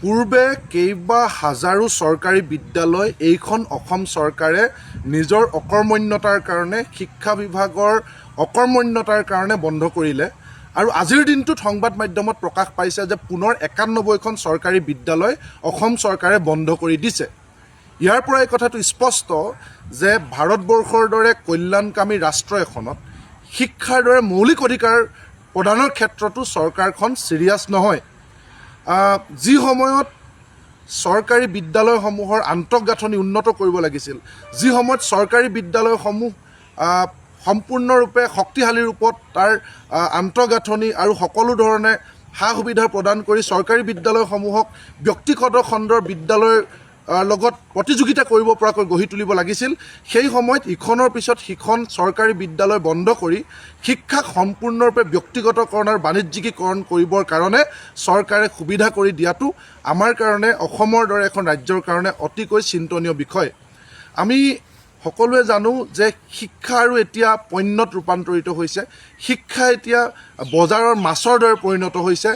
পূৰ্বে কেইবা হাজাৰো চৰকাৰী বিদ্যালয় এইখন অসম চৰকাৰে নিজৰ অকৰ্মণ্যতাৰ কাৰণে শিক্ষা বিভাগৰ অকৰ্মণ্যতাৰ কাৰণে বন্ধ কৰিলে আৰু আজিৰ দিনটোত সংবাদ মাধ্যমত প্ৰকাশ পাইছে যে পুনৰ ৯১খন চৰকাৰী বিদ্যালয় অসম চৰকাৰে বন্ধ কৰি দিছে। ইয়াৰ পৰা এই কথাটো স্পষ্ট যে ভাৰতবৰ্ষৰ দৰে কল্যাণকামী ৰাষ্ট্ৰ এখনত শিক্ষাৰ দৰে মৌলিক অধিকাৰ প্ৰদানৰ ক্ষেত্ৰতো চৰকাৰখন চিৰিয়াছ নহয়। যি সময়ত চৰকাৰী বিদ্যালয়সমূহৰ আন্তঃগাঁথনি উন্নত কৰিব লাগিছিল, যি সময়ত চৰকাৰী বিদ্যালয়সমূহ সম্পূৰ্ণৰূপে শক্তিশালী ৰূপত তাৰ আন্তঃগাঁথনি আৰু সকলো ধৰণে সা সুবিধা প্ৰদান কৰি চৰকাৰী বিদ্যালয়সমূহক ব্যক্তিগত খণ্ডৰ বিদ্যালয়ৰ লগত প্ৰতিযোগিতা কৰিব পৰাকৈ গঢ়ি তুলিব লাগিছিল, সেই সময়ত ইখনৰ পিছত সিখন চৰকাৰী বিদ্যালয় বন্ধ কৰি শিক্ষাক সম্পূৰ্ণৰূপে ব্যক্তিগতকৰণ আৰু বাণিজ্যিকীকৰণ কৰিবৰ কাৰণে চৰকাৰে সুবিধা কৰি দিয়াটো আমাৰ কাৰণে অসমৰ দৰে এখন ৰাজ্যৰ কাৰণে অতিকৈ চিন্তনীয় বিষয়। আমি সকলোৱে জানো যে শিক্ষা আৰু এতিয়া পণ্যত ৰূপান্তৰিত হৈছে। শিক্ষা এতিয়া বজাৰৰ মাছৰ দৰে পৰিণত হৈছে।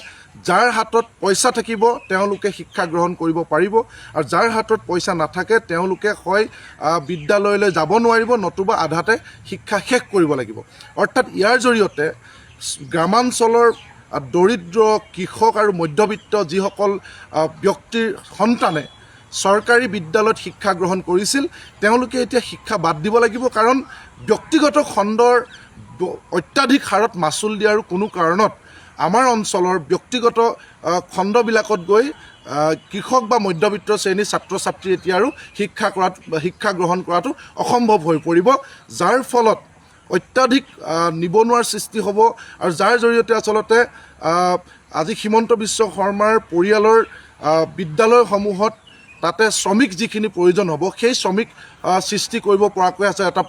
যাৰ হাতত পইচা থাকিব তেওঁলোকে শিক্ষা গ্ৰহণ কৰিব পাৰিব আৰু যাৰ হাতত পইচা নাথাকে তেওঁলোকে হয় বিদ্যালয়লৈ যাব নোৱাৰিব, নতুবা আধাতে শিক্ষা শেষ কৰিব লাগিব। অৰ্থাৎ ইয়াৰ জৰিয়তে গ্ৰামাঞ্চলৰ দৰিদ্ৰ কৃষক আৰু মধ্যবিত্ত যিসকল ব্যক্তিৰ সন্তানে চৰকাৰী বিদ্যালয়ত শিক্ষা গ্ৰহণ কৰিছিল তেওঁলোকে এতিয়া শিক্ষা বাদ দিব লাগিব, কাৰণ ব্যক্তিগত খণ্ডৰ অত্যাধিক হাৰত মাচুল দিয়াৰ কোনো কাৰণত আমাৰ অঞ্চলৰ ব্যক্তিগত খণ্ডবিলাকত গৈ কৃষক বা মধ্যবিত্ত শ্ৰেণীৰ ছাত্ৰ ছাত্ৰী এতিয়া আৰু শিক্ষা গ্ৰহণ কৰাটো অসম্ভৱ হৈ পৰিব, যাৰ ফলত অত্যাধিক নিবনুৱাৰ সৃষ্টি হ'ব আৰু যাৰ জৰিয়তে আচলতে আজি হিমন্ত বিশ্ব শৰ্মাৰ পৰিয়ালৰ বিদ্যালয়সমূহত তাতে শ্ৰমিক যিখিনি প্ৰয়োজন হ'ব সেই শ্ৰমিক সৃষ্টি কৰিব পৰাকৈ আছে এটা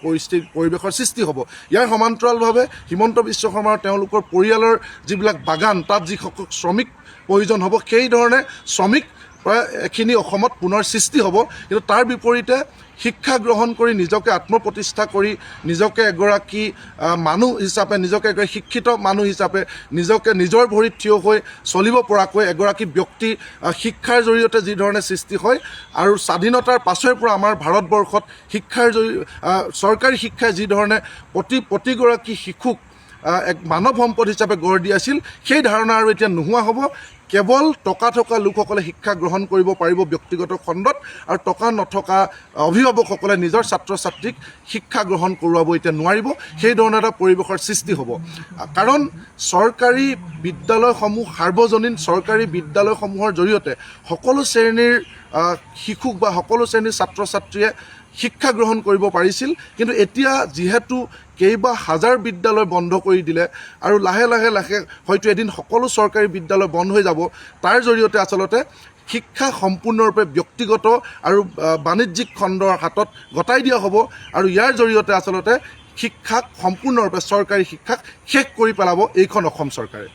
পৰিৱেশৰ সৃষ্টি হ'ব। ইয়াৰ সমান্তৰালভাৱে হিমন্ত বিশ্ব শৰ্মাৰ তেওঁলোকৰ পৰিয়ালৰ যিবিলাক বাগান তাত যিসকল শ্ৰমিক প্ৰয়োজন হ'ব সেই ধৰণে শ্ৰমিক প্ৰায় এখিনি অসমত পুনৰ সৃষ্টি হ'ব। কিন্তু তাৰ বিপৰীতে শিক্ষা গ্ৰহণ কৰি নিজকে আত্মপ্ৰতিষ্ঠা কৰি নিজকে এগৰাকী মানুহ হিচাপে, নিজকে এগৰাকী শিক্ষিত মানুহ হিচাপে নিজকে নিজৰ ভৰিত থিয় হৈ চলিব পৰাকৈ এগৰাকী ব্যক্তি শিক্ষাৰ জৰিয়তে যি ধৰণে সৃষ্টি হয় আৰু স্বাধীনতাৰ পাছৰে পৰা আমাৰ ভাৰতবৰ্ষত চৰকাৰী শিক্ষাই যি ধৰণে প্ৰতিগৰাকী শিশুক এক মানৱ সম্পদ হিচাপে গঢ় দি আছিল, সেই ধাৰণা আৰু এতিয়া নোহোৱা হ'ব। কেৱল টকা থকা লোকসকলে শিক্ষা গ্ৰহণ কৰিব পাৰিব ব্যক্তিগত খণ্ডত আৰু টকা নথকা অভিভাৱকসকলে নিজৰ ছাত্ৰ ছাত্ৰীক শিক্ষা গ্ৰহণ কৰোৱাব এতিয়া নোৱাৰিব। সেই ধৰণৰ এটা পৰিৱেশৰ সৃষ্টি হ'ব, কাৰণ চৰকাৰী বিদ্যালয়সমূহ সাৰ্বজনীন চৰকাৰী বিদ্যালয়সমূহৰ জৰিয়তে সকলো শ্ৰেণীৰ শিশুক বা সকলো শ্ৰেণীৰ ছাত্ৰ ছাত্ৰীয়ে শিক্ষা গ্ৰহণ কৰিব পাৰিছিল। কিন্তু এতিয়া যিহেতু কেইবা হাজাৰ বিদ্যালয় বন্ধ কৰি দিলে আৰু লাহে লাহে হয়তো এদিন সকলো চৰকাৰী বিদ্যালয় বন্ধ হৈ যাব, তাৰ জৰিয়তে আচলতে শিক্ষা সম্পূৰ্ণৰূপে ব্যক্তিগত আৰু বাণিজ্যিক খণ্ডৰ হাতত গতাই দিয়া হ'ব আৰু ইয়াৰ জৰিয়তে আচলতে শিক্ষাক সম্পূৰ্ণৰূপে চৰকাৰী শিক্ষাক শেষ কৰি পেলাব এইখন অসম চৰকাৰে।